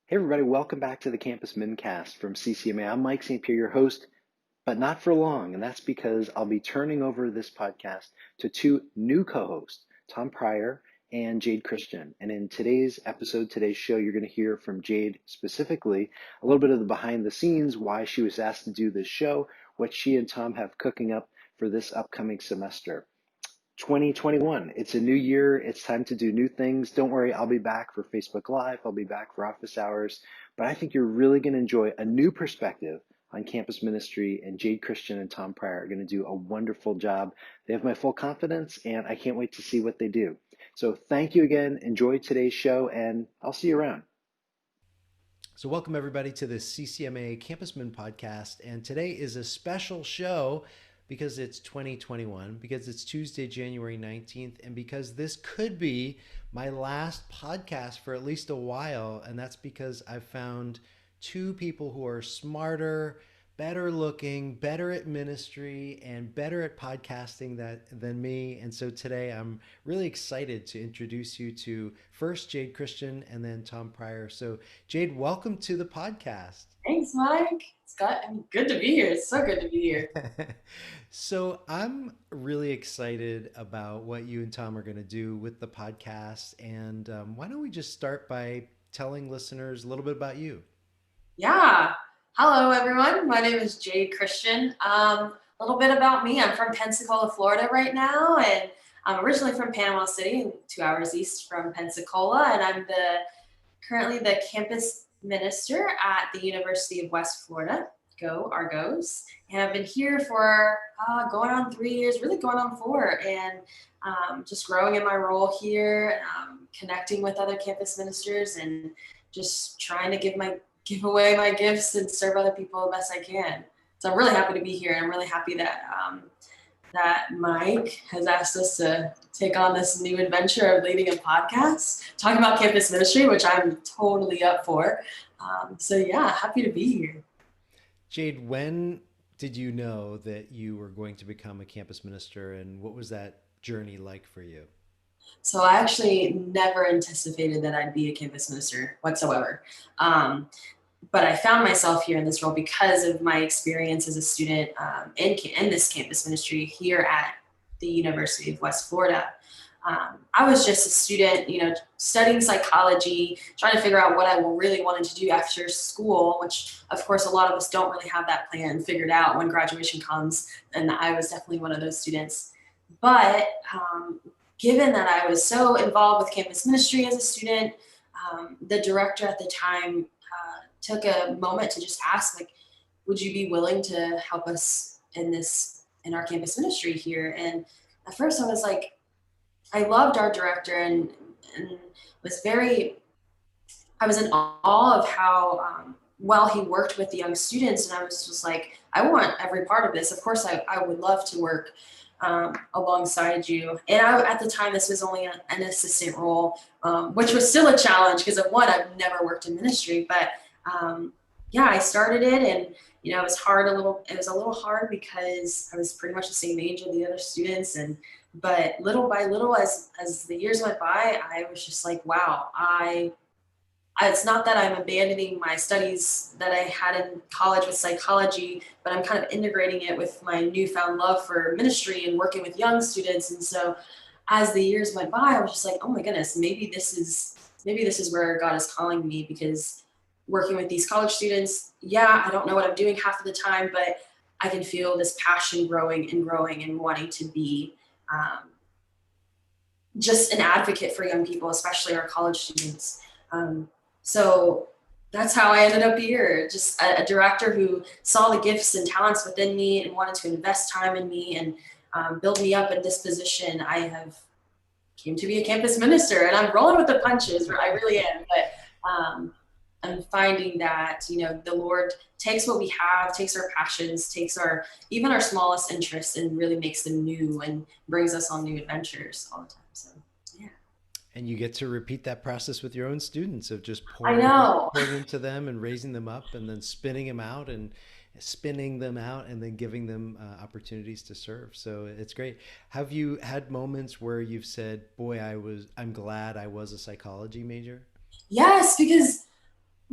Hey everybody, welcome back to the Campus Mincast from CCMA. I'm Mike St. Pierre, your host, but not for long, and that's because I'll be turning over this podcast to two new co-hosts, Tom Pryor and Jade Christian. And in today's episode, today's show, you're going to hear from Jade specifically a little bit of the behind the scenes, why she was asked to do this show, what she and Tom have cooking up for this upcoming semester. 2021. It's a new year. It's time to do new things. Don't worry, I'll be back for Facebook Live. I'll be back for office hours. But I think you're really going to enjoy a new perspective on campus ministry, and Jade Christian and Tom Pryor are going to do a wonderful job. They have my full confidence, and I can't wait to see what they do. So thank you again. Enjoy today's show, and I'll see you around. So, welcome everybody to the CCMA Campusman podcast. And today is a special show because it's 2021, because it's Tuesday, January 19th, and because this could be my last podcast for at least a while. And that's because I've found two people who are smarter, better looking, better at ministry, and better at podcasting than me. And so today I'm really excited to introduce you to first Jade Christian and then Tom Pryor. So Jade, welcome to the podcast. Thanks, Mike. Good to be here. It's so good to be here. So I'm really excited about what you and Tom are going to do with the podcast. And why don't we just start by telling listeners a little bit about you? Yeah. Hello, everyone. My name is Jade Christian. A little bit about me. I'm from Pensacola, Florida right now, and I'm originally from Panama City, 2 hours east from Pensacola, and I'm currently the campus minister at the University of West Florida. Go Argos. And I've been here for going on 3 years, really going on 4, and just growing in my role here, connecting with other campus ministers, and just trying to give away my gifts and serve other people the best I can. So I'm really happy to be here, and I'm really happy that that Mike has asked us to take on this new adventure of leading a podcast, talking about campus ministry, which I'm totally up for. So yeah, happy to be here. Jade, when did you know that you were going to become a campus minister, and what was that journey like for you? So I actually never anticipated that I'd be a campus minister whatsoever. But I found myself here in this role because of my experience as a student in this campus ministry here at the University of West Florida. I was just a student, studying psychology, trying to figure out what I really wanted to do after school, which of course a lot of us don't really have that plan figured out when graduation comes. And I was definitely one of those students. But given that I was so involved with campus ministry as a student, the director at the time took a moment to just ask, like, would you be willing to help us in our campus ministry here? And at first I was like, I loved our director and was I was in awe of how well he worked with the young students. And I was just like, I want every part of this. Of course, I would love to work alongside you. And at the time, this was only an assistant role, which was still a challenge because of one, I've never worked in ministry, but yeah, I started it, and it was it was a little hard because I was pretty much the same age as the other students, but little by little, as the years went by, I was just like, wow, it's not that I'm abandoning my studies that I had in college with psychology, but I'm kind of integrating it with my newfound love for ministry and working with young students. And so as the years went by, I was just like, oh my goodness, maybe this is where God is calling me, because working with these college students, yeah, I don't know what I'm doing half of the time, but I can feel this passion growing and wanting to be just an advocate for young people, especially our college students. So that's how I ended up here, just a director who saw the gifts and talents within me and wanted to invest time in me and build me up in this position. I have came to be a campus minister, and I'm rolling with the punches. I really am. But I'm finding that, the Lord takes what we have, takes our passions, takes even our smallest interests, and really makes them new and brings us on new adventures all the time. So, yeah. And you get to repeat that process with your own students of just I know. pouring into them and raising them up and then spinning them out and then giving them opportunities to serve. So it's great. Have you had moments where you've said, boy, I'm glad I was a psychology major? Yes, because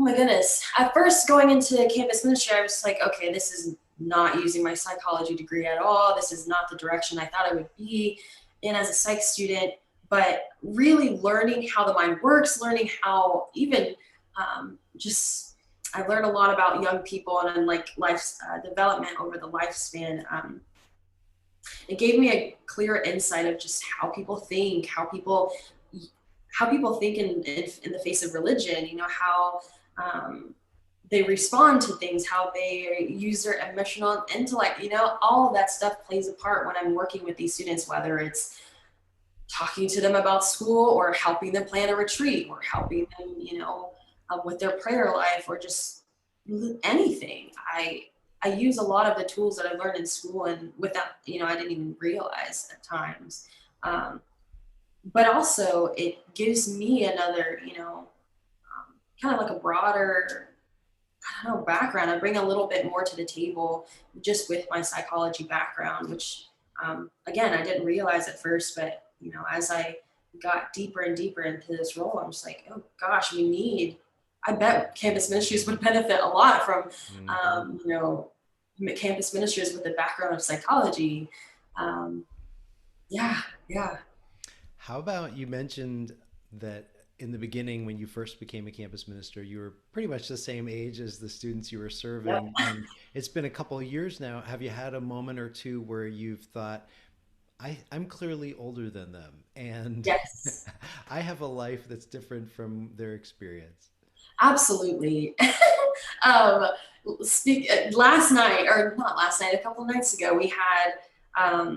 my goodness. At first, going into campus ministry, I was like, okay, this is not using my psychology degree at all. This is not the direction I thought I would be in as a psych student. But really learning how the mind works, learning how even just I learned a lot about young people and then like life development over the lifespan. It gave me a clear insight of just how people think, how people think in the face of religion, you know, how they respond to things, how they use their emotional intellect, you know, all of that stuff plays a part when I'm working with these students, whether it's talking to them about school or helping them plan a retreat or helping them, you know, with their prayer life or just anything. I use a lot of the tools that I learned in school and without, you know, I didn't even realize at times. Um, but also it gives me another, you know, kind of like a broader, I don't know, background. I bring a little bit more to the table just with my psychology background, which again, I didn't realize at first, but you know, as I got deeper and deeper into this role, I'm just like, oh gosh, I bet campus ministries would benefit a lot from, you know, campus ministers with a background of psychology. Um, yeah, yeah. How about you mentioned that in the beginning, when you first became a campus minister, you were pretty much the same age as the students you were Yep. serving. And it's been a couple of years now. Have you had a moment or two where you've thought, I'm clearly older than them, and Yes. I have a life that's different from their experience? Absolutely. um, last night, or not last night, a couple nights ago, we had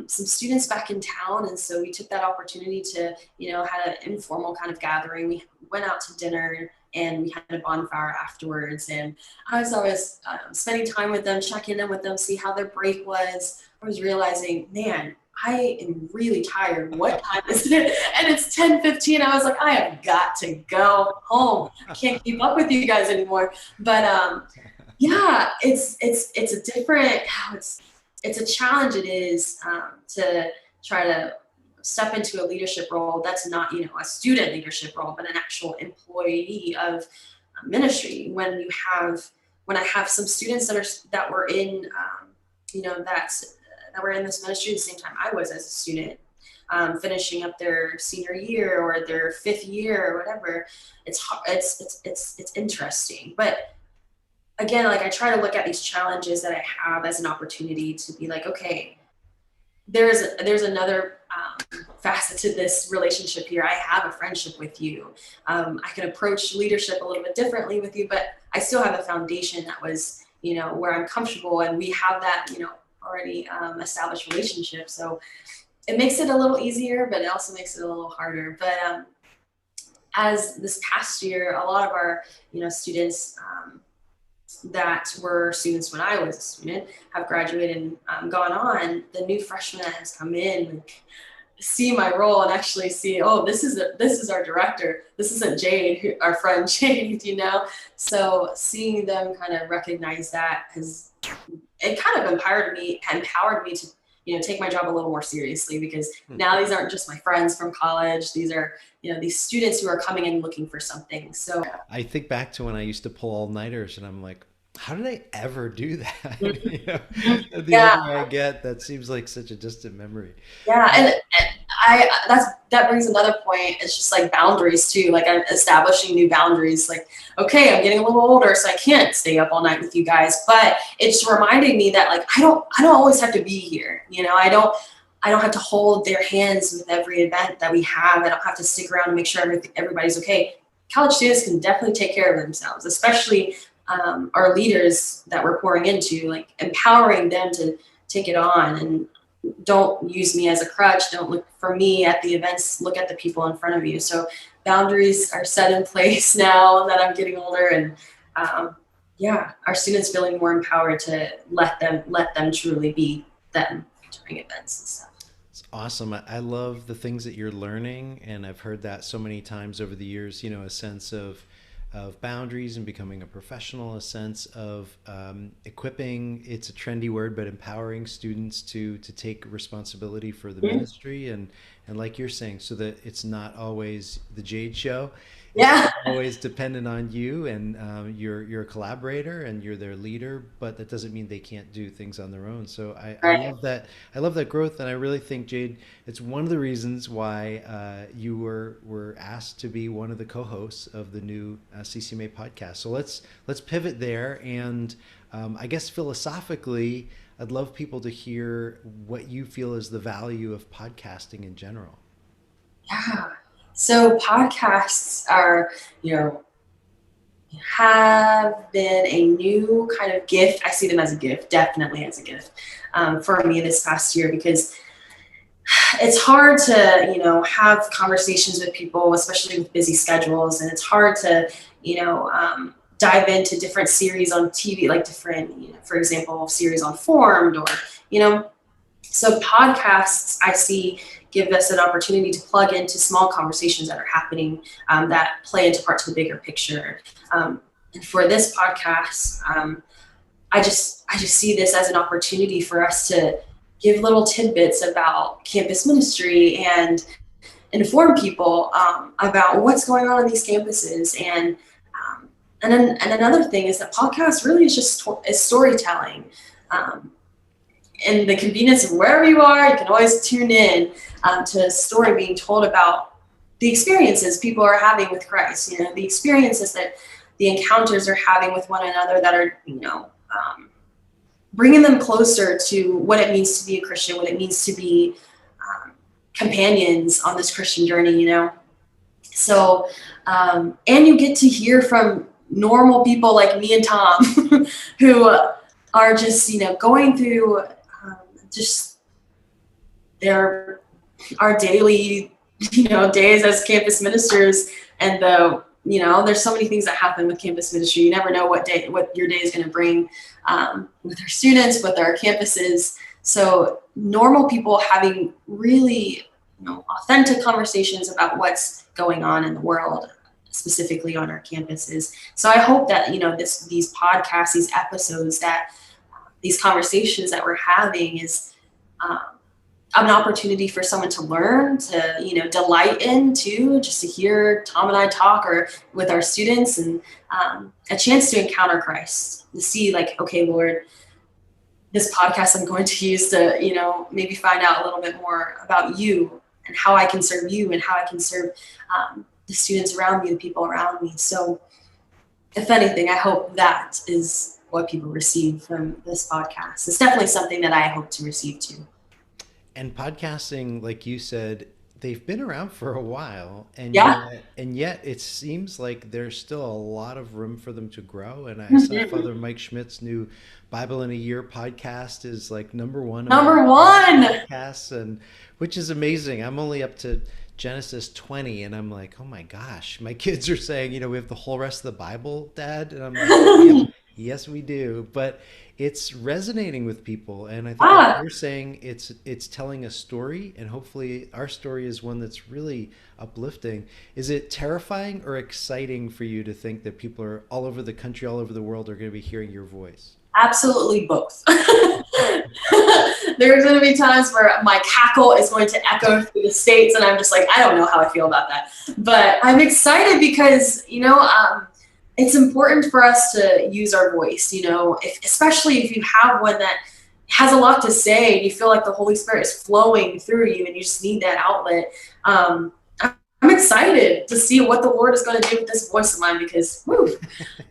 some students back in town, and so we took that opportunity to, you know, had an informal kind of gathering. We went out to dinner and we had a bonfire afterwards, and I was always spending time with them, checking in with them, see how their break was. I was realizing, man, I am really tired. What time is it? And it's 10:15. I was like, I have got to go home. I can't keep up with you guys anymore. But yeah, it's a different, it's a challenge. It is to try to step into a leadership role that's not, you know, a student leadership role, but an actual employee of ministry. When I have some students that were in, you know, that were in this ministry at the same time I was as a student, finishing up their senior year or their fifth year or whatever. It's interesting, but again, like I try to look at these challenges that I have as an opportunity to be like, okay, there's another facet to this relationship here. I have a friendship with you. I can approach leadership a little bit differently with you, but I still have a foundation that was, you know, where I'm comfortable, and we have that, you know, already established relationship. So it makes it a little easier, but it also makes it a little harder. But as this past year, a lot of our, you know, students that were students when I was a student have graduated and gone on. The new freshman that has come in, see my role and actually see, oh, this is our director. This isn't Jade, our friend Jade, you know. So seeing them kind of recognize that it kind of empowered me to, you know, take my job a little more seriously, because now these aren't just my friends from college. These are, you know, these students who are coming in looking for something. So I think back to when I used to pull all-nighters, and I'm like, how did I ever do that? You know, the yeah, older I get, that seems like such a distant memory. yeah, and that brings another point. It's just like boundaries too. Like I'm establishing new boundaries. Like, okay, I'm getting a little older, so I can't stay up all night with you guys. But it's reminding me that like I don't always have to be here. You know, I don't have to hold their hands with every event that we have. I don't have to stick around and make sure everybody's okay. College students can definitely take care of themselves, especially our leaders that we're pouring into, like empowering them to take it on, and don't use me as a crutch. Don't look for me at the events, look at the people in front of you. So boundaries are set in place now that I'm getting older, and yeah, our students feeling more empowered to let them truly be them during events and stuff. It's awesome. I love the things that you're learning, and I've heard that so many times over the years. You know, a sense of boundaries and becoming a professional, a sense of equipping. It's a trendy word, but empowering students to take responsibility for the ministry, And like you're saying, so that it's not always the Jade show. It's Yeah. not always dependent on you, and you're a collaborator and you're their leader, but that doesn't mean they can't do things on their own. So I Right. love that. I love that growth, and I really think, Jade, it's one of the reasons why you were asked to be one of the co-hosts of the new CCMA podcast. So let's pivot there, and I guess philosophically, I'd love people to hear what you feel is the value of podcasting in general. Yeah. So podcasts are, you know, have been a new kind of gift. I see them as a gift, definitely as a gift, for me this past year, because it's hard to, have conversations with people, especially with busy schedules. And it's hard to, dive into different series on TV, like different, for example, series on Formed or, you know, so podcasts I see give us an opportunity to plug into small conversations that are happening, that play into parts of the bigger picture. And for this podcast, I just see this as an opportunity for us to give little tidbits about campus ministry and inform people, about what's going on these campuses. And another thing is that podcast really is just is storytelling. And the convenience of wherever you are, you can always tune in, to a story being told about the experiences people are having with Christ, the experiences that the encounters are having with one another that are, bringing them closer to what it means to be a Christian, what it means to be, companions on this Christian journey. So, and you get to hear from normal people like me and Tom who are just, going through, just our daily, days as campus ministers. And there's so many things that happen with campus ministry. You never know what your day is going to bring, with our students, with our campuses. So normal people having really, authentic conversations about what's going on in the world, specifically on our campuses. So I hope that, these podcasts, these episodes, that these conversations that we're having is, an opportunity for someone to learn, to, delight in too, just to hear Tom and I talk, or with our students, and a chance to encounter Christ, to see like, okay, Lord, this podcast I'm going to use to, maybe find out a little bit more about you and how I can serve you and how I can serve, the students around me, the people around me. So if anything, I hope that is what people receive from this podcast. It's definitely something that I hope to receive too. And podcasting, like you said, they've been around for a while, and Yeah. yet it seems like there's still a lot of room for them to grow. And I saw Father Mike Schmidt's new Bible in a Year podcast is like number one Number among one. podcasts, and which is amazing. I'm only up to Genesis 20, and I'm like, oh my gosh, my kids are saying, we have the whole rest of the Bible, Dad, and I'm like, yep, yes, we do. But it's resonating with people, and I think like Ah, you're saying, it's telling a story, and hopefully our story is one that's really uplifting. Is it terrifying or exciting for you to think that people are all over the country, all over the world, are going to be hearing your voice? absolutely both. There's going to be times where my cackle is going to echo through the states, and I'm just like, I don't know how I feel about that. But I'm excited because, it's important for us to use our voice, especially if you have one that has a lot to say and you feel like the Holy Spirit is flowing through you and you just need that outlet. I'm excited to see what the Lord is going to do with this voice of mine, because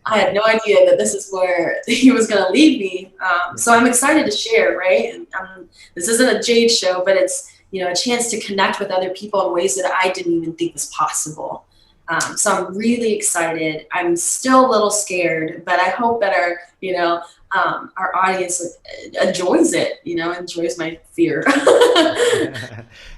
I had no idea that this is where He was going to lead me. So I'm excited to share, right? And this isn't a Jade show, but it's, a chance to connect with other people in ways that I didn't even think was possible. So I'm really excited. I'm still a little scared, but I hope that our audience enjoys it, enjoys my fear.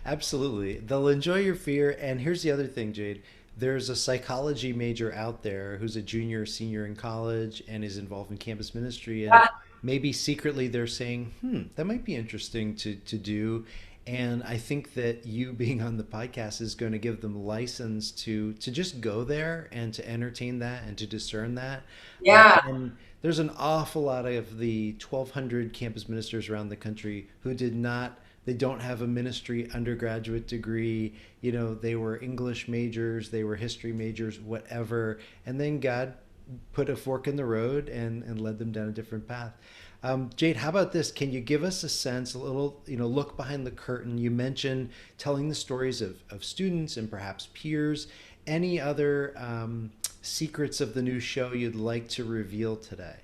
Absolutely. They'll enjoy your fear. And here's the other thing, Jade. There's a psychology major out there who's a junior or senior in college and is involved in campus ministry. And maybe secretly they're saying, that might be interesting to do. And I think that you being on the podcast is going to give them license to just go there and to entertain that and to discern that. Yeah. And there's an awful lot of the 1,200 campus ministers around the country who did not They don't have a ministry undergraduate degree. You know, they were English majors, they were history majors, whatever. And then God put a fork in the road and led them down a different path. Jade, how about this? Can you give us a sense, a little, look behind the curtain? You mentioned telling the stories of students and perhaps peers. Any other secrets of the new show you'd like to reveal today?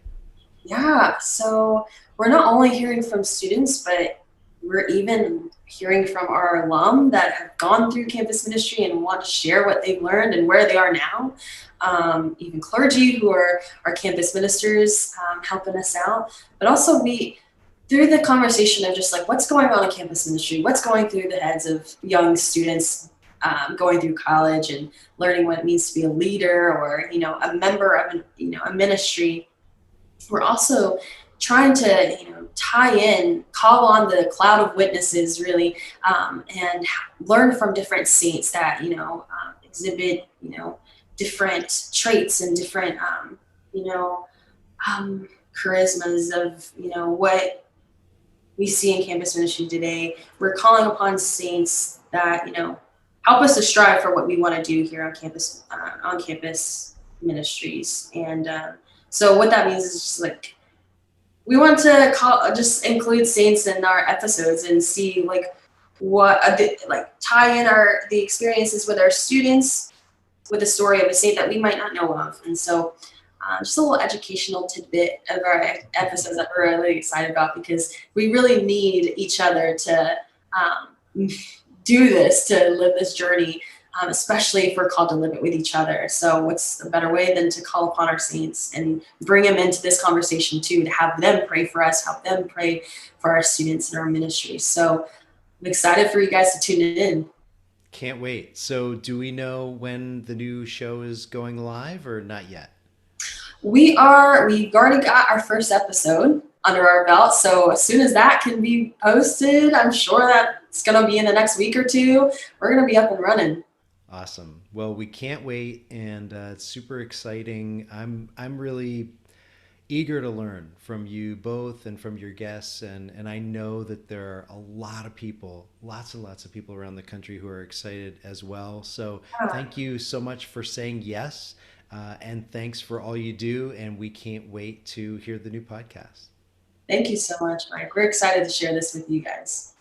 Yeah, so we're not only hearing from students, but we're even hearing from our alum that have gone through campus ministry and want to share what they've learned and where they are now. Even clergy who are our campus ministers helping us out. But also through the conversation of just like what's going on in campus ministry, what's going through the heads of young students going through college and learning what it means to be a leader or, a member of a ministry. We're also trying to, tie in, call on the cloud of witnesses really, and learn from different saints that, exhibit, different traits and different, charismas of, what we see in campus ministry today. We're calling upon saints that, help us to strive for what we want to do here on campus ministries. And so what that means is just like, we want to just include saints in our episodes and see like what, tie in the experiences with our students with a story of a saint that we might not know of. And so just a little educational tidbit of our episodes that we're really excited about because we really need each other to do this, to live this journey, especially if we're called to live it with each other. So what's a better way than to call upon our saints and bring them into this conversation too, to have them pray for us, help them pray for our students in our ministry. So I'm excited for you guys to tune in. Can't wait. So, do we know when the new show is going live or not yet? We've already got our first episode under our belt. So as soon as that can be posted, I'm sure that it's going to be in the next week or two. We're going to be up and running. Awesome. Well, we can't wait, and it's super exciting. I'm really eager to learn from you both and from your guests, and I know that there are a lot of people, lots and lots of people around the country who are excited as well. So thank you so much for saying yes, and thanks for all you do, and we can't wait to hear the new podcast. Thank you so much, Mike. We're excited to share this with you guys.